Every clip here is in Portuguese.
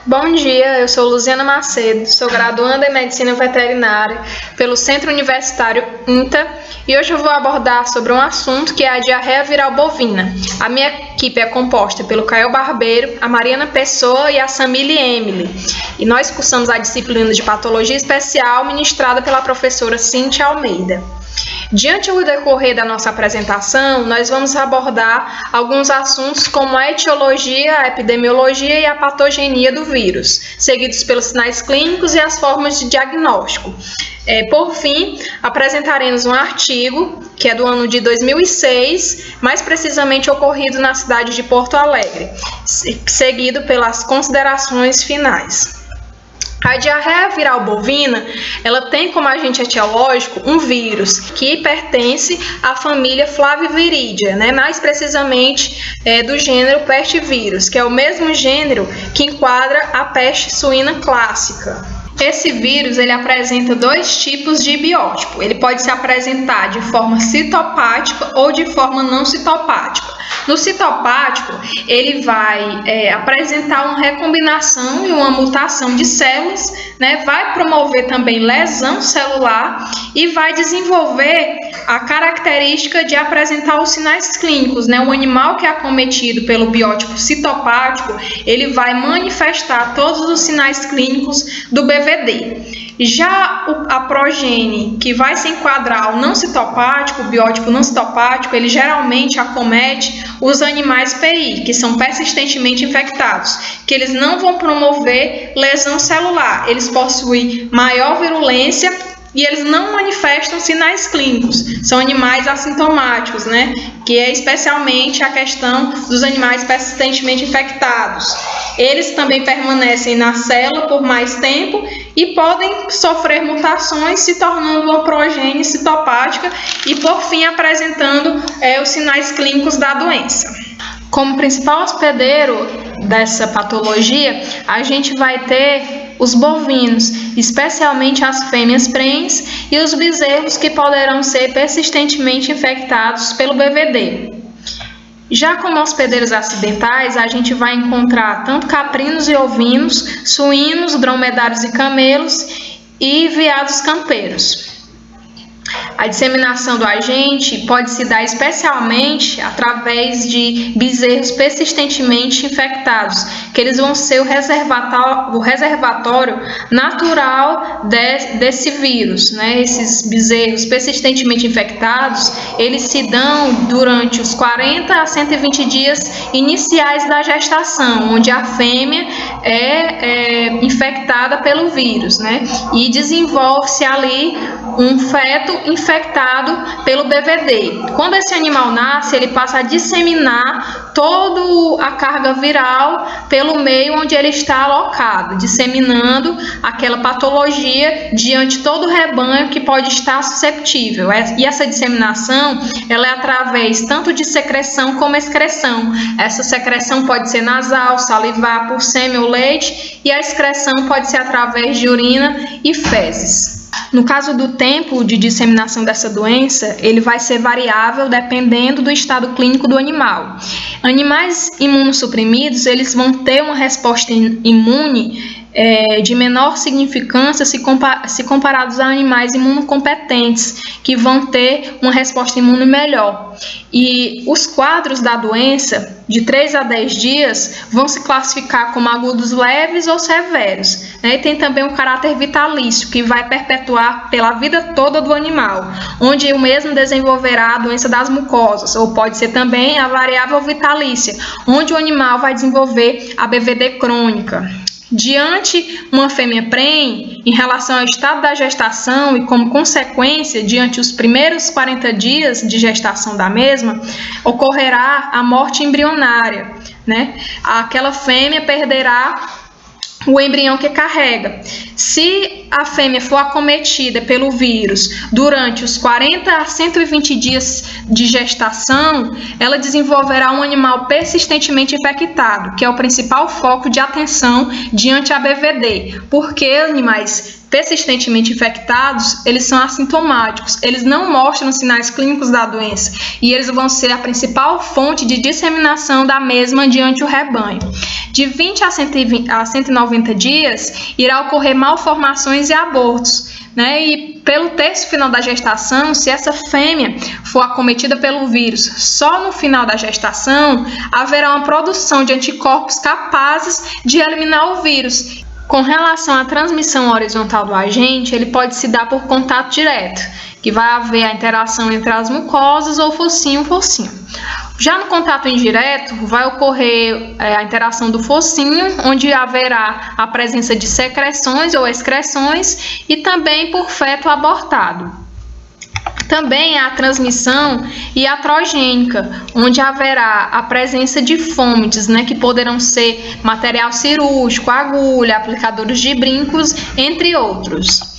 Bom dia, eu sou Luziana Macedo, sou graduanda em Medicina Veterinária pelo Centro Universitário INTA e hoje eu vou abordar sobre um assunto que é a diarreia viral bovina. A minha equipe é composta pelo Caio Barbeiro, a Mariana Pessoa e a Samile Emily. E nós cursamos a disciplina de Patologia Especial ministrada pela professora Cíntia Almeida. Diante do decorrer da nossa apresentação, nós vamos abordar alguns assuntos como a etiologia, a epidemiologia e a patogenia do vírus, seguidos pelos sinais clínicos e as formas de diagnóstico. Por fim, apresentaremos um artigo, que é do ano de 2006, mais precisamente ocorrido na cidade de Porto Alegre, seguido pelas considerações finais. A diarreia viral bovina, ela tem como agente etiológico um vírus que pertence à família Flaviviridae, mais precisamente do gênero pestivírus, que é o mesmo gênero que enquadra a peste suína clássica. Esse vírus ele apresenta dois tipos de biótipo. Ele pode se apresentar de forma citopática ou de forma não citopática. No citopático, ele vai apresentar uma recombinação e uma mutação de células, vai promover também lesão celular e vai desenvolver a característica de apresentar os sinais clínicos. O animal que é acometido pelo biótipo citopático, ele vai manifestar todos os sinais clínicos do BVD. Já a progenie, que vai se enquadrar ao não citopático, o biótipo não citopático, ele geralmente acomete os animais PI, que são persistentemente infectados, que eles não vão promover lesão celular, eles possuem maior virulência e eles não manifestam sinais clínicos, são animais assintomáticos, que é especialmente a questão dos animais persistentemente infectados. Eles também permanecem na célula por mais tempo e podem sofrer mutações, se tornando uma progenie citopática e, por fim, apresentando os sinais clínicos da doença. Como principal hospedeiro dessa patologia, a gente vai ter os bovinos, especialmente as fêmeas prenhes e os bezerros que poderão ser persistentemente infectados pelo BVD. Já como hospedeiros acidentais, a gente vai encontrar tanto caprinos e ovinos, suínos, dromedários e camelos e veados campeiros. A disseminação do agente pode se dar especialmente através de bezerros persistentemente infectados, que eles vão ser o reservatório natural desse vírus. Esses bezerros persistentemente infectados, eles se dão durante os 40 a 120 dias iniciais da gestação, onde a fêmea é infectada pelo vírus, e desenvolve-se ali um feto infectado pelo BVD. Quando esse animal nasce, ele passa a disseminar toda a carga viral pelo meio onde ele está alocado, disseminando aquela patologia diante todo o rebanho que pode estar susceptível. E essa disseminação, ela é através tanto de secreção como excreção. Essa secreção pode ser nasal, salivar, por sêmen ou leite, e a excreção pode ser através de urina e fezes. No caso do tempo de disseminação dessa doença, ele vai ser variável dependendo do estado clínico do animal. Animais imunossuprimidos, eles vão ter uma resposta imune de menor significância se comparados a animais imunocompetentes, que vão ter uma resposta imune melhor. E os quadros da doença, de 3 a 10 dias, vão se classificar como agudos leves ou severos. E tem também um caráter vitalício, que vai perpetuar pela vida toda do animal, onde o mesmo desenvolverá a doença das mucosas, ou pode ser também a variável vitalícia, onde o animal vai desenvolver a BVD crônica. Diante uma fêmea prenhe, em relação ao estado da gestação e como consequência, diante os primeiros 40 dias de gestação da mesma, ocorrerá a morte embrionária, Aquela fêmea perderá o embrião que carrega. Se a fêmea for acometida pelo vírus durante os 40 a 120 dias de gestação, ela desenvolverá um animal persistentemente infectado, que é o principal foco de atenção diante a BVD, porque animais persistentemente infectados, eles são assintomáticos, eles não mostram sinais clínicos da doença e eles vão ser a principal fonte de disseminação da mesma diante o rebanho. De 20 a 190 dias, irá ocorrer malformações e abortos, né? E pelo terço final da gestação, se essa fêmea for acometida pelo vírus só no final da gestação, haverá uma produção de anticorpos capazes de eliminar o vírus. Com relação à transmissão horizontal do agente, ele pode se dar por contato direto, que vai haver a interação entre as mucosas ou focinho. Já no contato indireto, vai ocorrer a interação do focinho, onde haverá a presença de secreções ou excreções e também por feto abortado. Também há a transmissão iatrogênica, onde haverá a presença de fômites, né, que poderão ser material cirúrgico, agulha, aplicadores de brincos, entre outros.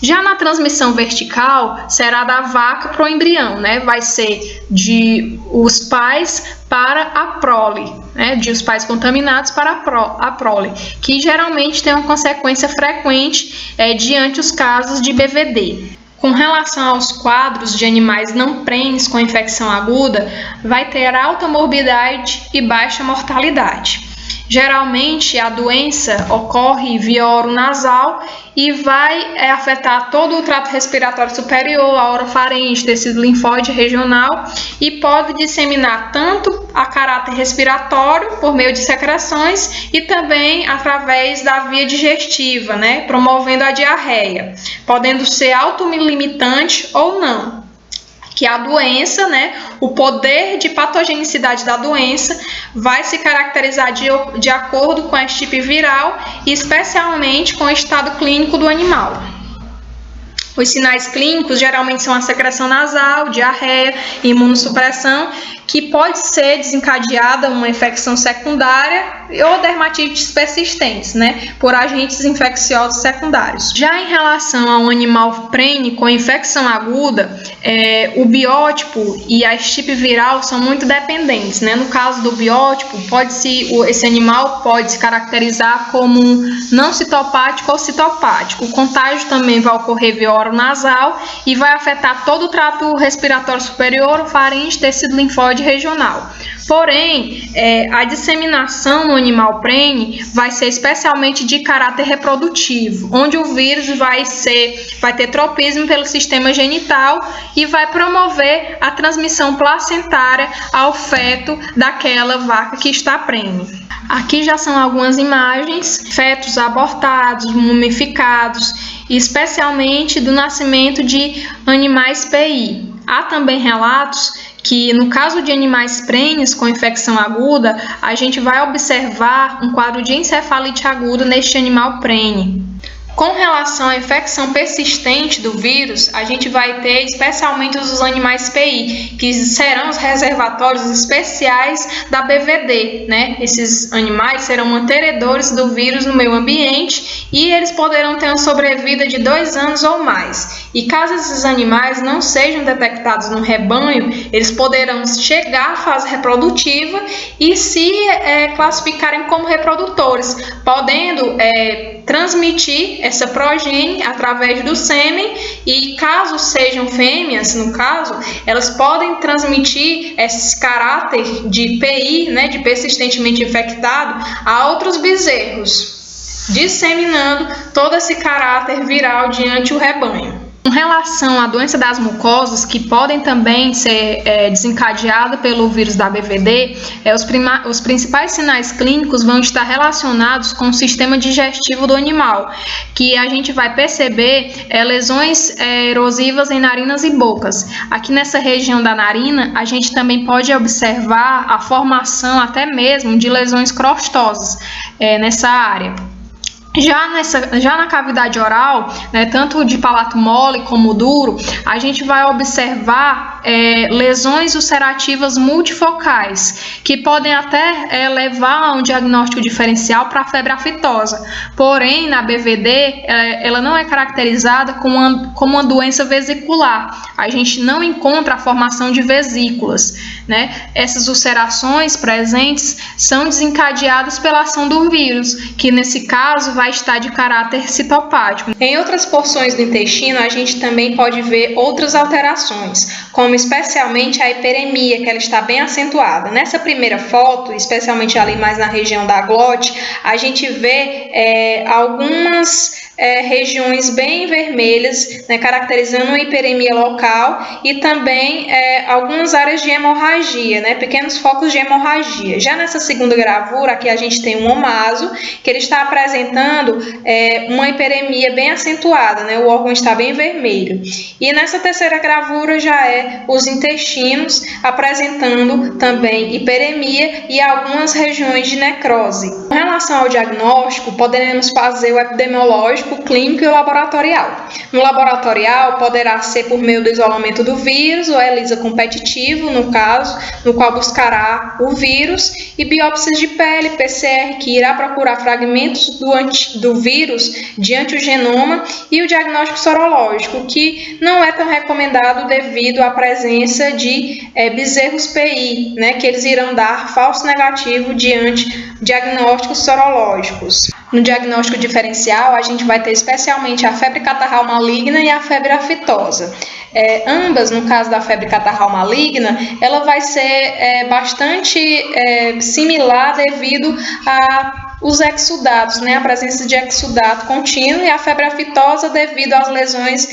Já na transmissão vertical, será da vaca para o embrião, né? Vai ser de os pais para a prole, né? De os pais contaminados para a prole, que geralmente tem uma consequência frequente diante os casos de BVD. Com relação aos quadros de animais não prenes com infecção aguda, vai ter alta morbidade e baixa mortalidade. Geralmente, a doença ocorre via oro-nasal e vai afetar todo o trato respiratório superior, a orofaringe, tecido linfóide regional e pode disseminar tanto a caráter respiratório por meio de secreções e também através da via digestiva, né, promovendo a diarreia, podendo ser autolimitante ou não. Que a doença, né, o poder de patogenicidade da doença vai se caracterizar de acordo com a estirpe viral e especialmente com o estado clínico do animal. Os sinais clínicos geralmente são a secreção nasal, diarreia, imunossupressão, que pode ser desencadeada uma infecção secundária ou dermatites persistentes, né, por agentes infecciosos secundários. Já em relação ao animal prene com infecção aguda, o biótipo e a estirpe viral são muito dependentes, né? No caso do biótipo, esse animal pode se caracterizar como não citopático ou citopático. O contágio também vai ocorrer via oro-nasal e vai afetar todo o trato respiratório superior, faringe, tecido linfóide regional. Porém, a disseminação no animal prene vai ser especialmente de caráter reprodutivo, onde o vírus vai ter tropismo pelo sistema genital e vai promover a transmissão placentária ao feto daquela vaca que está prene. Aqui já são algumas imagens, fetos abortados, mumificados, especialmente do nascimento de animais PI. Há também relatos que, no caso de animais prenes com infecção aguda, a gente vai observar um quadro de encefalite aguda neste animal prene. Com relação à infecção persistente do vírus, a gente vai ter especialmente os animais PI, que serão os reservatórios especiais da BVD, né? Esses animais serão mantenedores do vírus no meio ambiente e eles poderão ter uma sobrevida de 2 anos ou mais. E caso esses animais não sejam detectados no rebanho, eles poderão chegar à fase reprodutiva e se classificarem como reprodutores, podendo transmitir essa progênie através do sêmen e, caso sejam fêmeas, no caso, elas podem transmitir esse caráter de PI, né, de persistentemente infectado, a outros bezerros, disseminando todo esse caráter viral diante o rebanho. Com relação à doença das mucosas, que podem também ser desencadeadas pelo vírus da BVD, os principais sinais clínicos vão estar relacionados com o sistema digestivo do animal, que a gente vai perceber lesões erosivas em narinas e bocas. Aqui nessa região da narina, a gente também pode observar a formação até mesmo de lesões crostosas nessa área. Já na cavidade oral, né, tanto de palato mole como duro, a gente vai observar lesões ulcerativas multifocais, que podem até levar a um diagnóstico diferencial para a febre aftosa. Porém, na BVD, ela não é caracterizada como uma doença vesicular. A gente não encontra a formação de vesículas, né? Essas ulcerações presentes são desencadeadas pela ação do vírus, que nesse caso vai estar de caráter citopático. Em outras porções do intestino, a gente também pode ver outras alterações, como especialmente a hiperemia, que ela está bem acentuada. Nessa primeira foto, especialmente ali mais na região da glote, a gente vê algumas regiões bem vermelhas, né, caracterizando uma hiperemia local e também algumas áreas de hemorragia, né, pequenos focos de hemorragia. Já nessa segunda gravura, aqui a gente tem um omaso, que ele está apresentando uma hiperemia bem acentuada, né, o órgão está bem vermelho. E nessa terceira gravura já os intestinos apresentando também hiperemia e algumas regiões de necrose. Com relação ao diagnóstico, poderemos fazer o epidemiológico, o clínico e o laboratorial. No laboratorial, poderá ser por meio do isolamento do vírus, ou ELISA competitivo, no caso, no qual buscará o vírus, e biópsias de pele, PCR, que irá procurar fragmentos do vírus de antigenoma, e o diagnóstico sorológico, que não é tão recomendado devido à presença de bezerros PI, né, que eles irão dar falso negativo diante diagnósticos sorológicos. No diagnóstico diferencial, a gente vai ter especialmente a febre catarral maligna e a febre aftosa. Ambas, no caso da febre catarral maligna, ela vai ser bastante similar devido os exudatos, né, a presença de exudato contínuo, e a febre aftosa devido às lesões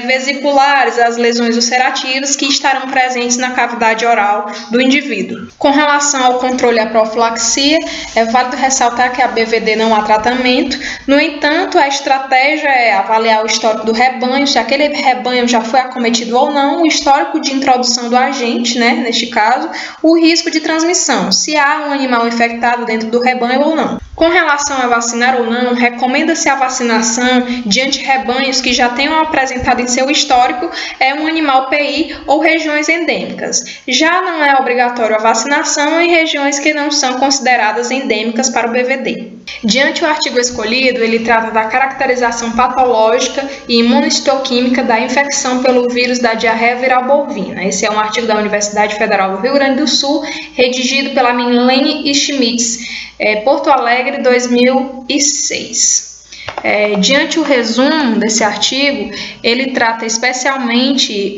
vesiculares, às lesões ulcerativas que estarão presentes na cavidade oral do indivíduo. Com relação ao controle e à profilaxia, é válido ressaltar que a BVD não há tratamento. No entanto, a estratégia é avaliar o histórico do rebanho, se aquele rebanho já foi acometido ou não, o histórico de introdução do agente, né, neste caso, o risco de transmissão, se há um animal infectado dentro do rebanho ou não. Com relação a vacinar ou não, recomenda-se a vacinação de antirrebanhos que já tenham apresentado em seu histórico um animal PI ou regiões endêmicas. Já não é obrigatório a vacinação em regiões que não são consideradas endêmicas para o BVD. Diante o artigo escolhido, ele trata da caracterização patológica e imunohistoquímica da infecção pelo vírus da diarreia viral bovina. Esse é um artigo da Universidade Federal do Rio Grande do Sul, redigido pela Milene Schmitz, Porto Alegre, 2006. Diante o resumo desse artigo, ele trata especialmente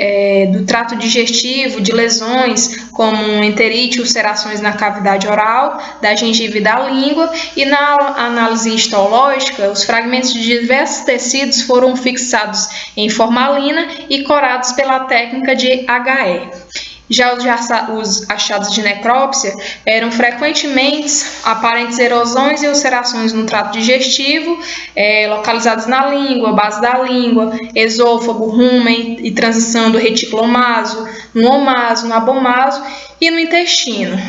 do trato digestivo, de lesões como enterite, ulcerações na cavidade oral, da gengiva e da língua, e na análise histológica, os fragmentos de diversos tecidos foram fixados em formalina e corados pela técnica de HE. Já os achados de necrópsia eram frequentemente aparentes erosões e ulcerações no trato digestivo, localizados na língua, base da língua, esôfago, rumen e transição do retículo omaso, no omaso, no abomaso e no intestino,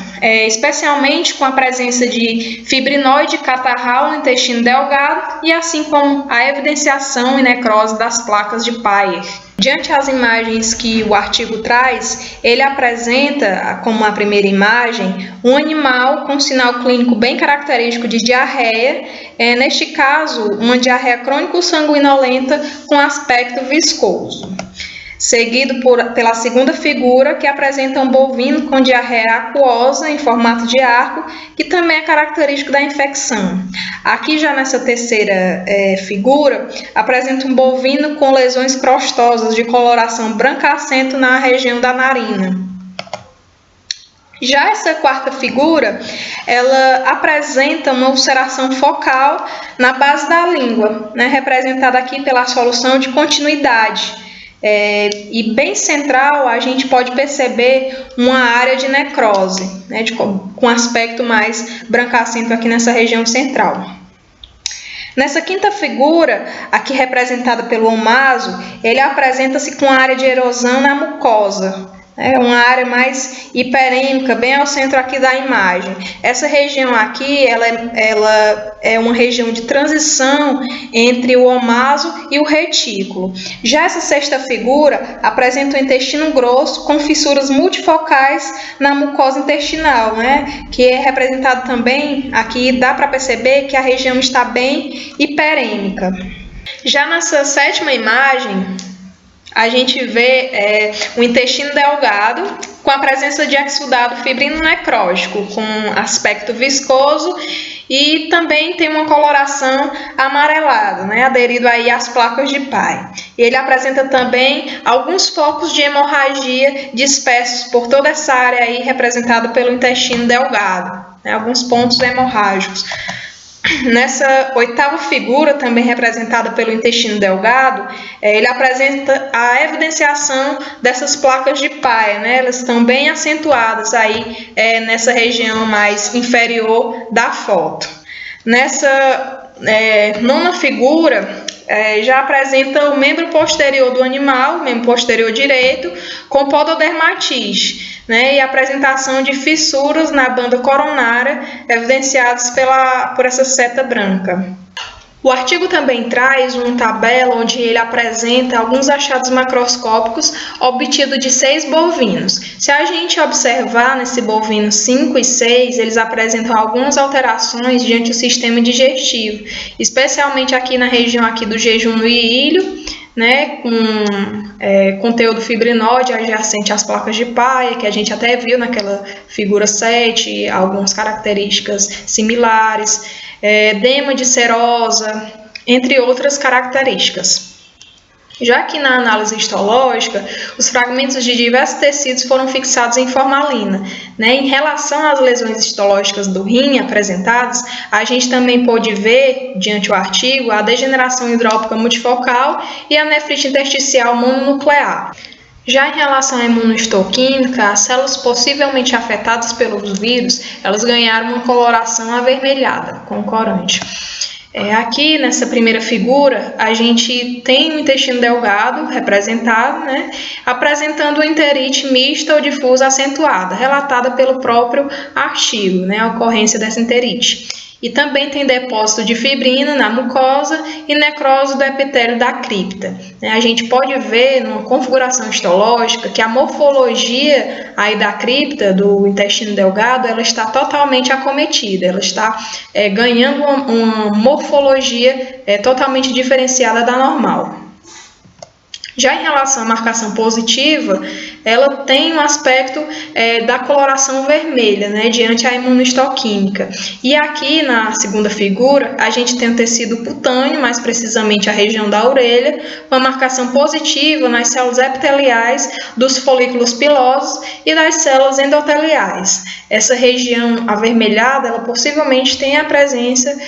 especialmente com a presença de fibrinoide catarral no intestino delgado e assim como a evidenciação e necrose das placas de Peyer. Diante as imagens que o artigo traz, ele apresenta, como a primeira imagem, um animal com sinal clínico bem característico de diarreia, neste caso, uma diarreia crônico-sanguinolenta com aspecto viscoso. Seguido pela segunda figura, que apresenta um bovino com diarreia aquosa em formato de arco, que também é característico da infecção. Aqui já nessa terceira figura, apresenta um bovino com lesões crostosas de coloração branca-acento na região da narina. Já essa quarta figura, ela apresenta uma ulceração focal na base da língua, né, representada aqui pela solução de continuidade. E bem central, a gente pode perceber uma área de necrose, né, com aspecto mais brancacento aqui nessa região central. Nessa quinta figura, aqui representada pelo omaso, ele apresenta-se com área de erosão na mucosa, É uma área mais hiperêmica, bem ao centro aqui da imagem. Essa região aqui, ela é uma região de transição entre o omaso e o retículo. Já essa sexta figura apresenta o intestino grosso com fissuras multifocais na mucosa intestinal, né? Que é representado também, aqui dá para perceber que a região está bem hiperêmica. Já nessa sétima imagem, a gente vê o intestino delgado com a presença de exudado fibrino necrótico, com aspecto viscoso e também tem uma coloração amarelada, né, aderido aí às placas de Pye. Ele apresenta também alguns focos de hemorragia dispersos por toda essa área aí representada pelo intestino delgado, né, alguns pontos hemorrágicos. Nessa oitava figura, também representada pelo intestino delgado, ele apresenta a evidenciação dessas placas de Pye, né? Elas estão bem acentuadas aí nessa região mais inferior da foto. Nessa nona figura, já apresenta o membro posterior do animal, o membro posterior direito, com pododermatite, né, e a apresentação de fissuras na banda coronária, evidenciadas por essa seta branca. O artigo também traz uma tabela onde ele apresenta alguns achados macroscópicos obtidos de 6 bovinos. Se a gente observar nesse bovino 5 e 6, eles apresentam algumas alterações diante do sistema digestivo, especialmente aqui na região aqui do jejum no ilho, né, com conteúdo fibrinóide adjacente às placas de Pye, que a gente até viu naquela figura 7, algumas características similares, edema de serosa, entre outras características. Já que na análise histológica, os fragmentos de diversos tecidos foram fixados em formalina, né? Em relação às lesões histológicas do rim apresentadas, a gente também pôde ver, diante do artigo, a degeneração hidrópica multifocal e a nefrite intersticial mononuclear. Já em relação à imunohistoquímica, as células possivelmente afetadas pelos vírus, elas ganharam uma coloração avermelhada, com corante. Aqui nessa primeira figura, a gente tem o intestino delgado representado, né, apresentando uma enterite mista ou difusa acentuada, relatada pelo próprio artigo, né, a ocorrência dessa enterite. E também tem depósito de fibrina na mucosa e necrose do epitélio da cripta. A gente pode ver numa configuração histológica que a morfologia aí da cripta do intestino delgado, ela está totalmente acometida, ela está ganhando uma morfologia totalmente diferenciada da normal. Já em relação à marcação positiva, ela tem um aspecto da coloração vermelha, né, diante a imunohistoquímica. E aqui na segunda figura, a gente tem o tecido cutâneo, mais precisamente a região da orelha, com a marcação positiva nas células epiteliais dos folículos pilosos e das células endoteliais. Essa região avermelhada, ela possivelmente tem a presença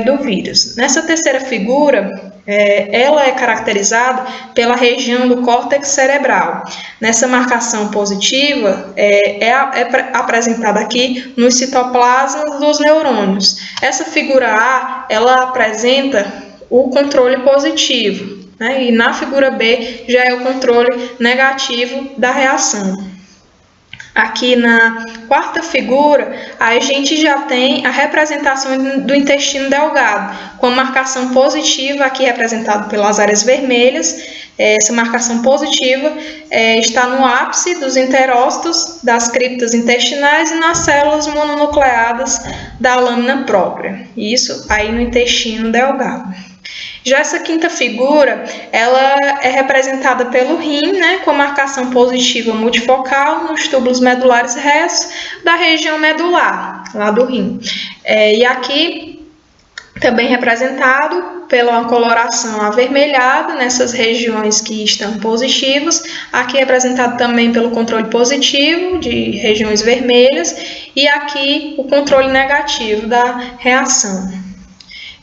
do vírus. Nessa terceira figura, ela é caracterizada pela região do córtex cerebral. Nessa marcação positiva, apresentada aqui nos citoplasmas dos neurônios. Essa figura A, ela apresenta o controle positivo, né? E na figura B já é o controle negativo da reação. Aqui na quarta figura, a gente já tem a representação do intestino delgado, com a marcação positiva, aqui representado pelas áreas vermelhas. Essa marcação positiva está no ápice dos enterócitos, das criptas intestinais e nas células mononucleadas da lâmina própria. Isso aí no intestino delgado. Já essa quinta figura, ela é representada pelo rim, né, com a marcação positiva multifocal nos túbulos medulares restos da região medular, lá do rim. E aqui também representado pela coloração avermelhada nessas regiões que estão positivas. Aqui representado também pelo controle positivo de regiões vermelhas e aqui o controle negativo da reação.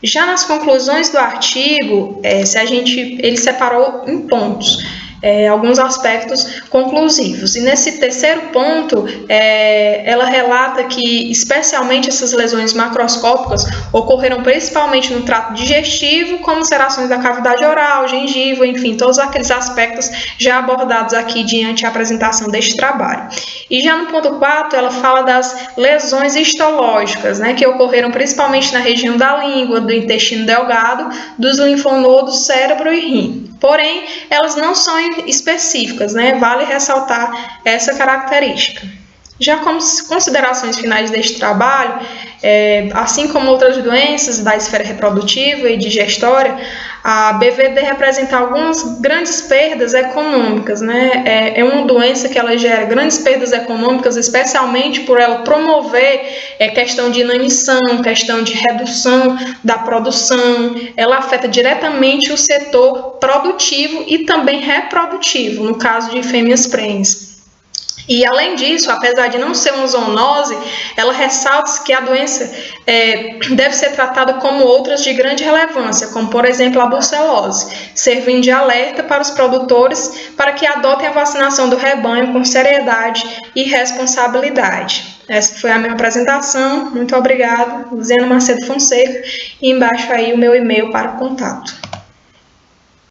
Já nas conclusões do artigo, ele separou em pontos. alguns aspectos conclusivos. E nesse terceiro ponto, ela relata que, especialmente essas lesões macroscópicas, ocorreram principalmente no trato digestivo, como ulcerações da cavidade oral, gengiva, enfim, todos aqueles aspectos já abordados aqui diante a apresentação deste trabalho. E já no ponto 4, ela fala das lesões histológicas, né, que ocorreram principalmente na região da língua, do intestino delgado, dos linfonodos, cérebro e rim. Porém, elas não são específicas, né? Vale ressaltar essa característica. Já como considerações finais deste trabalho, assim como outras doenças da esfera reprodutiva e digestória, a BVD representa algumas grandes perdas econômicas, né? É uma doença que ela gera grandes perdas econômicas, especialmente por ela promover questão de inanição, questão de redução da produção. Ela afeta diretamente o setor produtivo e também reprodutivo, no caso de fêmeas prenhes. E, além disso, apesar de não ser uma zoonose, ela ressalta que a doença deve ser tratada como outras de grande relevância, como, por exemplo, a brucelose, servindo de alerta para os produtores para que adotem a vacinação do rebanho com seriedade e responsabilidade. Essa foi a minha apresentação. Muito obrigada. Luziana Macedo Fonseca. E embaixo aí o meu e-mail para o contato.